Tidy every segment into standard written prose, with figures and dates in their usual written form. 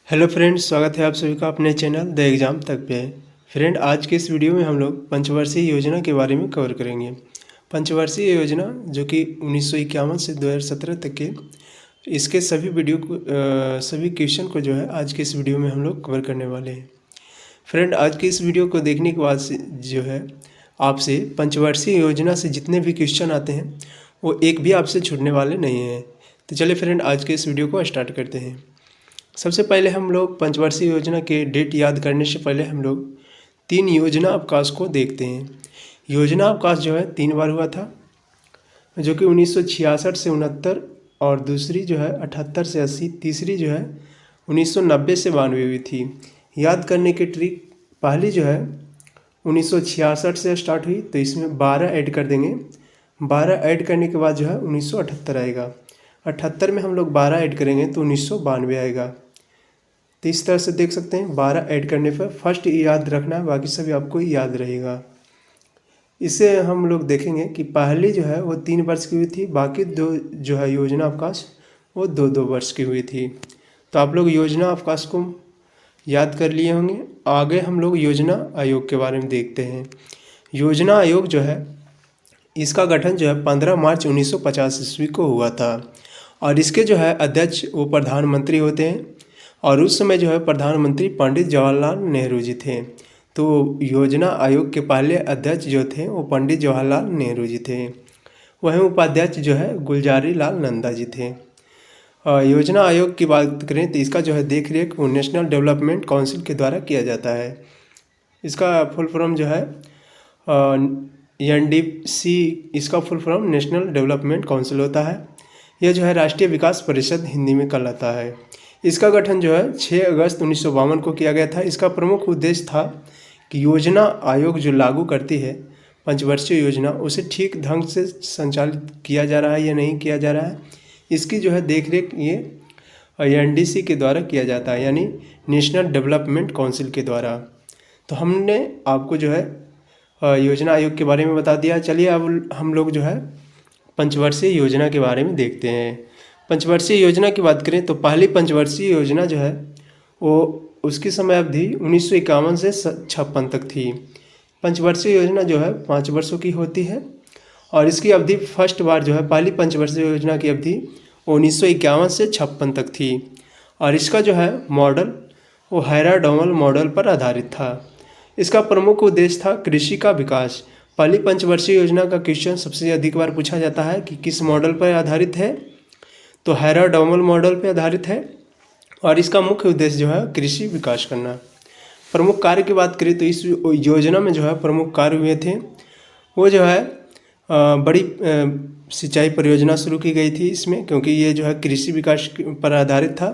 Hello friends, स्वागत है आप सभी का अपने चैनल द एग्ज़ाम तक पे। फ्रेंड, आज के इस वीडियो में हम लोग पंचवर्षीय योजना के बारे में कवर करेंगे। पंचवर्षीय योजना जो कि 1951 से 2017 तक के इसके सभी सभी क्वेश्चन को जो है आज के इस वीडियो में हम लोग कवर करने वाले हैं। फ्रेंड, आज के इस वीडियो को देखने के बाद से जो है आपसे पंचवर्षीय योजना से जितने भी क्वेश्चन आते हैं वो एक भी आपसे छूटने वाले नहीं हैं। तो चलिए फ्रेंड, आज के इस वीडियो को स्टार्ट करते हैं। सबसे पहले हम लोग पंचवर्षीय योजना के डेट याद करने से पहले हम लोग 3 योजना अवकाश को देखते हैं। योजना अवकाश जो है 3 बार हुआ था, जो कि 1966 से 69 और दूसरी जो है 78 से 80, तीसरी जो है 1990 से 92 हुई थी। याद करने की ट्रिक, पहली जो है 1966 से स्टार्ट हुई तो इसमें 12 ऐड कर देंगे। 12 ऐड करने के बाद जो है 1978 आएगा। 78 में हम लोग 12 ऐड करेंगे तो 1992 आएगा। तो इस तरह से देख सकते हैं 12 ऐड करने पर फर्स्ट याद रखना है, बाकी सभी आपको याद रहेगा। इसे हम लोग देखेंगे कि पहली जो है वो 3 वर्ष की हुई थी, बाकी दो जो है योजना अवकाश वो 2-2 वर्ष की हुई थी। तो आप लोग योजना अवकाश को याद कर लिए होंगे। आगे हम लोग योजना आयोग के बारे में देखते हैं। योजना आयोग जो है इसका गठन जो है 15 मार्च 1950 ईस्वी को हुआ था और इसके जो है अध्यक्ष वो प्रधानमंत्री होते हैं और उस समय जो है प्रधानमंत्री पंडित जवाहरलाल नेहरू जी थे। तो योजना आयोग के पहले अध्यक्ष जो थे वो पंडित जवाहरलाल नेहरू जी थे। वहीं उपाध्यक्ष जो है गुलजारी लाल नंदा जी थे। योजना आयोग की बात करें तो इसका जो है देख रेख वो नेशनल डेवलपमेंट काउंसिल के द्वारा किया जाता है। इसका फुल फॉर्म जो है NDC, इसका full form national development council होता है। यह जो है राष्ट्रीय विकास परिषद हिंदी में कहलाता है। इसका गठन जो है 6 अगस्त 1952 को किया गया था। इसका प्रमुख उद्देश्य था कि योजना आयोग जो लागू करती है पंचवर्षीय योजना, उसे ठीक ढंग से संचालित किया जा रहा है या नहीं किया जा रहा है, इसकी जो है देखरेख ये NDC के द्वारा किया जाता है, यानी नेशनल डेवलपमेंट काउंसिल के द्वारा। तो हमने आपको जो है योजना आयोग के बारे में बता दिया। चलिए अब हम लोग जो है पंचवर्षीय योजना के बारे में देखते हैं। पंचवर्षीय योजना की बात करें तो पहली पंचवर्षीय योजना जो है वो उसकी समय अवधि 1951 से 56 तक थी। पंचवर्षीय योजना जो है 5 वर्षों की होती है और इसकी अवधि फर्स्ट बार जो है पहली पंचवर्षीय योजना की अवधि 1951 से 56 तक थी और इसका जो है मॉडल वो हैरा-डोमल मॉडल पर आधारित था। इसका प्रमुख उद्देश्य था कृषि का विकास। पहली पंचवर्षीय योजना का क्वेश्चन सबसे अधिक बार पूछा जाता है कि किस मॉडल पर आधारित है, तो हैरा-डोमल मॉडल पर आधारित है और इसका मुख्य उद्देश्य जो है कृषि विकास करना। प्रमुख कार्य की बात करें तो इस योजना में जो है प्रमुख कार्य हुए थे वो जो है बड़ी सिंचाई परियोजना शुरू की गई थी इसमें, क्योंकि ये जो है कृषि विकास पर आधारित था।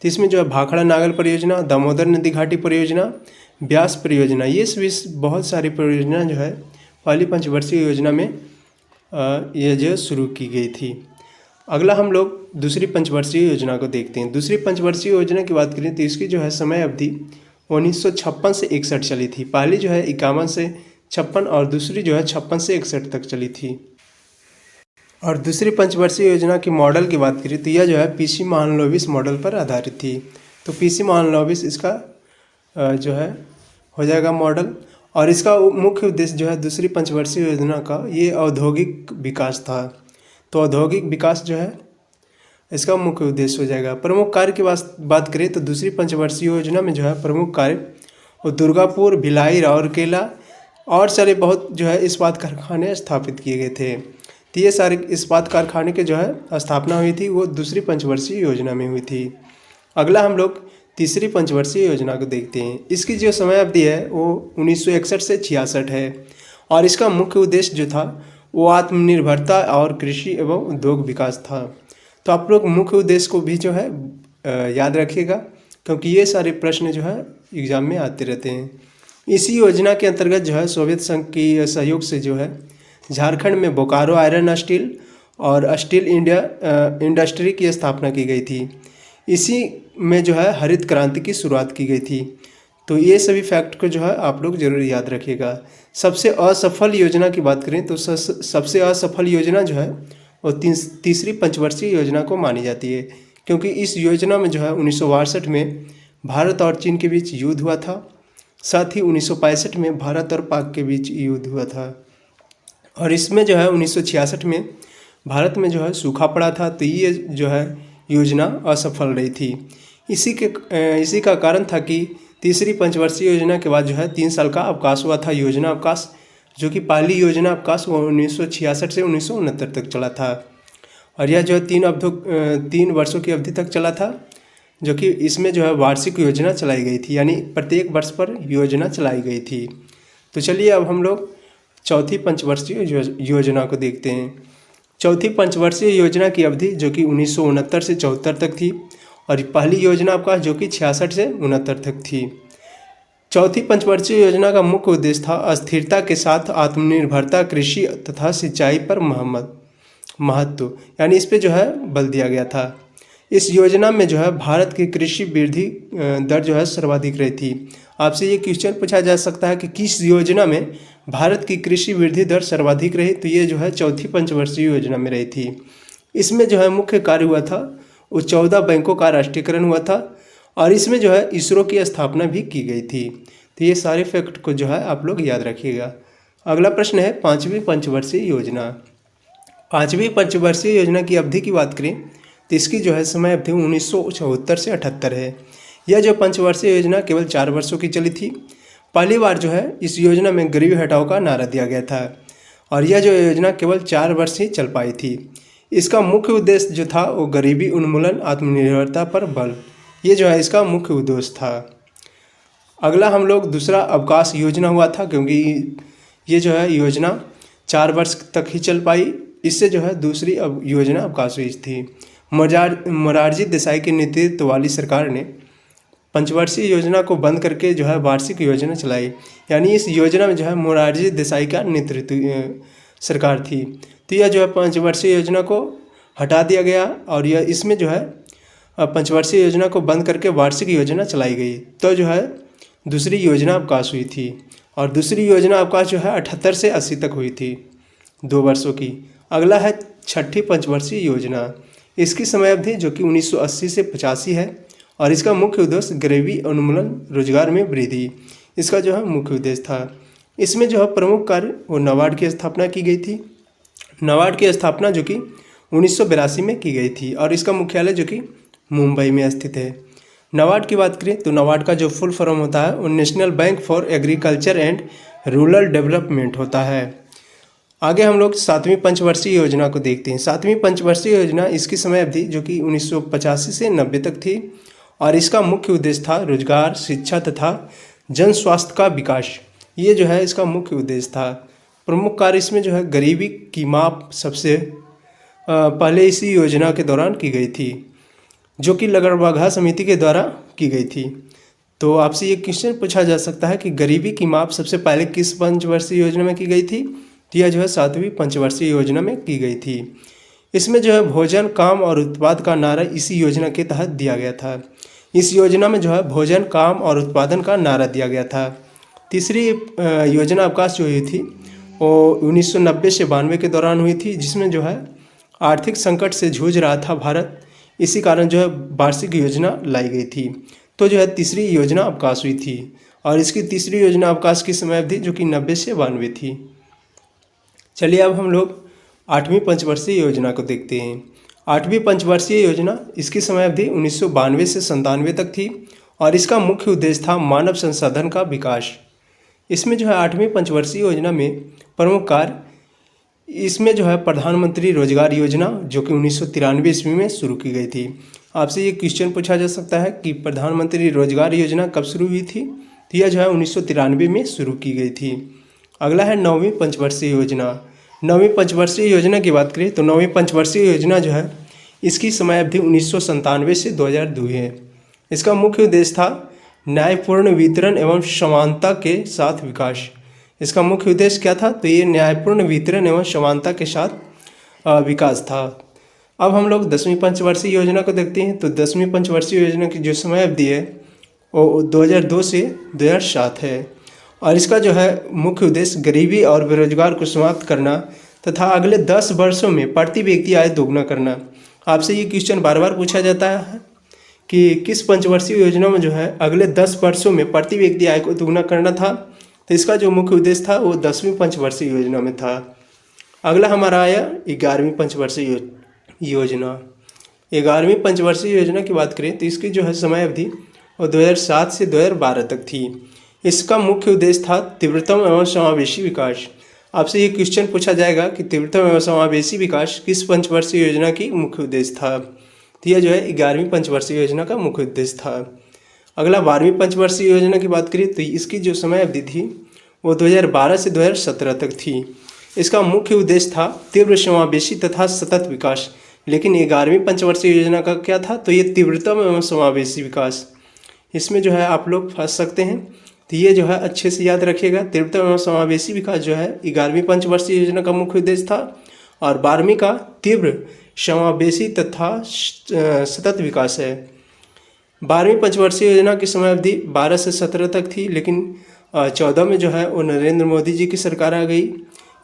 तो इसमें जो है भाखड़ा नागल परियोजना, दामोदर नदी घाटी परियोजना, ब्यास परियोजना, ये सभी बहुत सारी परियोजना जो है पहली पंचवर्षीय योजना में ये जो शुरू की गई थी। अगला हम लोग दूसरी पंचवर्षीय योजना को देखते हैं। दूसरी पंचवर्षीय योजना की बात करें तो इसकी जो है समय अवधि 1956 से 61 चली थी। पहली जो है 51 से 56 और दूसरी जो है 56 से 61 तक चली थी। और दूसरी पंचवर्षीय योजना की मॉडल की बात करें तो यह जो है PC महालनोबिस मॉडल पर आधारित थी। तो PC महालनोबिस इसका जो है हो जाएगा मॉडल और इसका मुख्य उद्देश्य जो है दूसरी पंचवर्षीय योजना का ये औद्योगिक विकास था। तो औद्योगिक विकास जो है इसका मुख्य उद्देश्य हो जाएगा। प्रमुख कार्य की बात करें तो दूसरी पंचवर्षीय योजना में जो है प्रमुख कार्य वो दुर्गापुर, भिलाई, राउरकेला और सारे बहुत जो है इस्पात कारखाने स्थापित किए गए थे। तो ये सारे इस्पात कारखाने के जो है स्थापना हुई थी वो दूसरी पंचवर्षीय योजना में हुई थी। अगला हम लोग तीसरी पंचवर्षीय योजना को देखते हैं। इसकी जो समय अवधि है वो 1961 से 66 है और इसका मुख्य उद्देश्य जो था वो आत्मनिर्भरता और कृषि एवं उद्योग विकास था। तो आप लोग मुख्य उद्देश्य को भी जो है याद रखिएगा, क्योंकि ये सारे प्रश्न जो है एग्जाम में आते रहते हैं। इसी योजना के अंतर्गत जो है सोवियत संघ की सहयोग से जो है झारखंड में बोकारो आयरन स्टील और स्टील इंडस्ट्री की स्थापना की गई थी। इसी में जो है हरित क्रांति की शुरुआत की गई थी। तो ये सभी फैक्ट को जो है आप लोग जरूर याद रखिएगा। सबसे असफल योजना की बात करें तो सबसे असफल योजना जो है वो तीसरी पंचवर्षीय योजना को मानी जाती है, क्योंकि इस योजना में जो है 1962 में भारत और चीन के बीच युद्ध हुआ था। साथ ही 1965 में भारत और पाक के बीच युद्ध हुआ था। और इसमें जो है 1966 में भारत में जो है सूखा पड़ा था, तो ये जो है योजना असफल रही थी। इसी का कारण था कि तीसरी पंचवर्षीय योजना के बाद जो है 3 साल का अवकाश हुआ था, योजना अवकाश, जो कि पहली योजना अवकाश वो 1966 से 1969 तक चला था। और यह जो है 3 वर्षों की अवधि तक चला था, जो कि इसमें जो है वार्षिक योजना चलाई गई थी, यानी प्रत्येक वर्ष पर योजना चलाई गई थी। तो चलिए अब हम लोग चौथी पंचवर्षीय योजना को देखते हैं। चौथी पंचवर्षीय योजना की अवधि जो कि 1969 से 74 तक थी, और पहली योजना अवकाश जो कि 66 से 69 तक थी। चौथी पंचवर्षीय योजना का मुख्य उद्देश्य था स्थिरता के साथ आत्मनिर्भरता, कृषि तथा सिंचाई पर महत्व, यानी इस पे जो है बल दिया गया था। इस योजना में जो है भारत की कृषि वृद्धि दर जो है सर्वाधिक रही थी। आपसे ये क्वेश्चन पूछा जा सकता है कि किस योजना में भारत की कृषि वृद्धि दर सर्वाधिक रही, तो ये जो है चौथी पंचवर्षीय योजना में रही थी। इसमें जो है मुख्य कार्य हुआ था वो 14 बैंकों का राष्ट्रीयकरण हुआ था, और इसमें जो है इसरो की स्थापना भी की गई थी। तो ये सारे फैक्ट को जो है आप लोग याद रखिएगा। अगला प्रश्न है पाँचवीं पंचवर्षीय योजना। पाँचवीं पंचवर्षीय योजना की अवधि की बात करें तो इसकी जो है समय अवधि 1974 से 78 है। यह जो पंचवर्षीय योजना केवल 4 वर्षों की चली थी। पहली बार जो है इस योजना में गरीबी हटाओ का नारा दिया गया था, और यह जो योजना केवल 4 वर्ष ही चल पाई थी। इसका मुख्य उद्देश्य जो था वो गरीबी उन्मूलन, आत्मनिर्भरता पर बल, ये जो है इसका मुख्य उद्देश्य था। अगला हम लोग दूसरा अवकाश योजना हुआ था, क्योंकि ये जो है योजना 4 वर्ष तक ही चल पाई। इससे जो है दूसरी योजना अवकाश हुई थी। मोरारजी देसाई के नेतृत्व वाली सरकार ने पंचवर्षीय योजना को बंद करके जो है वार्षिक योजना चलाई, यानी इस योजना में जो है मोरारजी देसाई का नेतृत्व सरकार थी। तो यह जो है पंचवर्षीय योजना को हटा दिया गया, और यह इसमें जो है पंचवर्षीय योजना को बंद करके वार्षिक योजना चलाई गई। तो जो है दूसरी योजना अवकाश हुई थी, और दूसरी योजना अवकाश जो है 78 से 80 तक हुई थी, 2 वर्षों की। अगला है छठी पंचवर्षीय योजना। इसकी समय अवधि जो कि 1980 से 85 है, और इसका मुख्य उद्देश्य गरीबी उन्मूलन, रोजगार में वृद्धि, इसका जो है मुख्य उद्देश्य था। इसमें जो है प्रमुख कार्य वो नाबार्ड की स्थापना की गई थी। नाबार्ड की स्थापना जो कि 1982 में की गई थी, और इसका मुख्यालय जो कि मुंबई में स्थित है। नाबार्ड की बात करें तो नाबार्ड का जो फुल फॉर्म होता है वो national bank for agriculture and rural development होता है। आगे हम लोग 7वीं पंचवर्षीय योजना को देखते हैं। 7वीं पंचवर्षीय योजना, इसकी समय अवधि जो कि 1985 से 90 तक थी, और इसका मुख्य उद्देश्य था रोजगार, शिक्षा तथा जन स्वास्थ्य का विकास। ये जो है इसका मुख्य उद्देश्य था। प्रमुख कार्य इसमें जो है गरीबी की माप सबसे पहले इसी योजना के दौरान की गई थी, जो कि लगड़वाघा समिति के द्वारा की गई थी। तो आपसे ये क्वेश्चन पूछा जा सकता है कि गरीबी की माप सबसे पहले किस पंचवर्षीय योजना में की गई थी, तो यह जो है 7वीं पंचवर्षीय योजना में की गई थी। इसमें जो है भोजन, काम और उत्पाद का नारा इसी योजना के तहत दिया गया था। इस योजना में जो है भोजन, काम और उत्पादन का नारा दिया गया था। तीसरी योजना अवकाश जो हुई थी वो 1990 से 92 के दौरान हुई थी, जिसमें जो है आर्थिक संकट से जूझ रहा था भारत। इसी कारण जो है वार्षिक योजना लाई गई थी। तो जो है तीसरी योजना अवकाश हुई थी, और इसकी तीसरी योजना अवकाश की समय अवधि जो कि 90 से 92 थी। चलिए अब हम लोग 8वीं पंचवर्षीय योजना को देखते हैं। 8वीं पंचवर्षीय योजना, इसकी समय अवधि 1992 से 97 तक थी, और इसका मुख्य उद्देश्य था मानव संसाधन का विकास। इसमें जो है 8वीं पंचवर्षीय योजना में प्रमुख कार्य, इसमें जो है प्रधानमंत्री रोजगार योजना जो कि 1993 ईस्वी में शुरू की गई थी। आपसे ये क्वेश्चन पूछा जा सकता है कि प्रधानमंत्री रोजगार योजना कब शुरू हुई थी, तो यह जो है 1993 में शुरू की गई थी। अगला है 9वीं पंचवर्षीय योजना। 9वीं पंचवर्षीय योजना की बात करें तो 9वीं पंचवर्षीय योजना जो है इसकी समय अवधि 1997 से 2002 है। इसका मुख्य उद्देश्य था न्यायपूर्ण वितरण एवं समानता के साथ विकास। इसका मुख्य उद्देश्य क्या था, तो ये न्यायपूर्ण वितरण एवं समानता के साथ विकास था। अब हम लोग 10वीं पंचवर्षीय योजना को देखते हैं। तो 10वीं पंचवर्षीय योजना की जो समय अवधि है वो 2002 से 2007 है, और इसका जो है मुख्य उद्देश्य गरीबी और बेरोजगार को समाप्त करना तथा अगले 10 वर्षों में प्रति व्यक्ति आय दोगुना करना। आपसे ये क्वेश्चन बार बार पूछा जाता है कि किस पंचवर्षीय योजना में जो है अगले 10 वर्षों में प्रति व्यक्ति आय को दोगुना करना था। तो इसका जो मुख्य उद्देश्य था वो 10वीं पंचवर्षीय योजना में था। अगला हमारा आया 11वीं पंचवर्षीय योजना। 11वीं पंचवर्षीय योजना की बात करें तो इसकी जो है समय अवधि वो 2007 से 2012 तक थी। इसका मुख्य उद्देश्य था तीव्रतम एवं समावेशी विकास। आपसे ये क्वेश्चन पूछा जाएगा कि तीव्रतम एवं समावेशी विकास किस पंचवर्षीय योजना की मुख्य उद्देश्य था। तो यह जो है 11वीं पंचवर्षीय योजना का मुख्य उद्देश्य था। अगला 12वीं पंचवर्षीय योजना की बात करें तो इसकी जो समय अवधि थी वो 2012 से 2017 तक थी। इसका मुख्य उद्देश्य था तीव्र समावेशी तथा सतत विकास। लेकिन 11वीं पंचवर्षीय योजना का क्या था, तो ये तीव्रतम एवं समावेशी विकास। इसमें जो है आप लोग फंस सकते हैं, तो ये जो है अच्छे से याद रखिएगा। तीव्रतम एवं समावेशी विकास जो है 11वीं पंचवर्षीय योजना का मुख्य उद्देश्य था और 12वीं का तीव्र समावेशी तथा सतत विकास है। 12वीं पंचवर्षीय योजना की समय अवधि 12 से 17 तक थी, लेकिन 14 में जो है वो नरेंद्र मोदी जी की सरकार आ गई।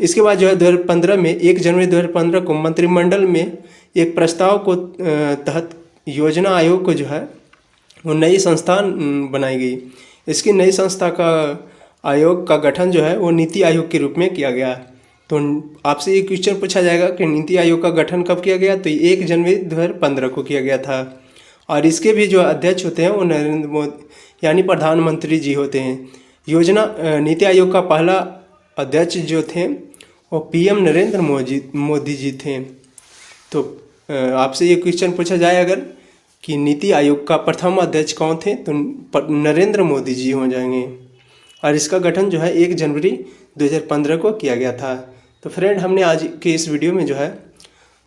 इसके बाद जो है 2015 में 1 जनवरी 2015 को मंत्रिमंडल में एक प्रस्ताव को तहत योजना आयोग को जो है वो नई संस्था बनाई गई। इसकी नई संस्था का आयोग का गठन जो है वो नीति आयोग के रूप में किया गया। तो आपसे ये क्वेश्चन पूछा जाएगा कि नीति आयोग का गठन कब किया गया, तो 1 जनवरी 2015 को किया गया था। और इसके भी जो अध्यक्ष होते हैं वो नरेंद्र मोदी यानी प्रधानमंत्री जी होते हैं। योजना नीति आयोग का पहला अध्यक्ष जो थे वो पीएम नरेंद्र मोदी जी थे। तो आपसे ये क्वेश्चन पूछा जाए अगर कि नीति आयोग का प्रथम अध्यक्ष कौन थे, तो नरेंद्र मोदी जी हो जाएंगे। और इसका गठन जो है 1 जनवरी 2015 को किया गया था। तो फ्रेंड, हमने आज के इस वीडियो में जो है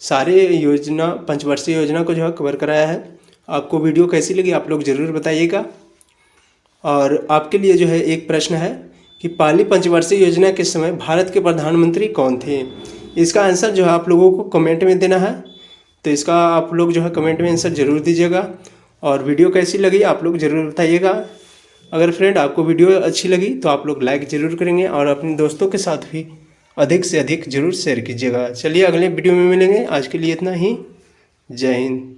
सारे योजना पंचवर्षीय योजना को जो है कवर कराया है। आपको वीडियो कैसी लगी आप लोग ज़रूर बताइएगा। और आपके लिए जो है एक प्रश्न है कि पहली पंचवर्षीय योजना के समय भारत के प्रधानमंत्री कौन थे। इसका आंसर जो है आप लोगों को कमेंट में देना है। तो इसका आप लोग जो है कमेंट में आंसर ज़रूर दीजिएगा। और वीडियो कैसी लगी आप लोग ज़रूर बताइएगा। अगर फ्रेंड आपको वीडियो अच्छी लगी तो आप लोग लाइक ज़रूर करेंगे और अपने दोस्तों के साथ भी अधिक से अधिक ज़रूर शेयर कीजिएगा। चलिए अगले वीडियो में मिलेंगे। आज के लिए इतना ही। जय हिंद।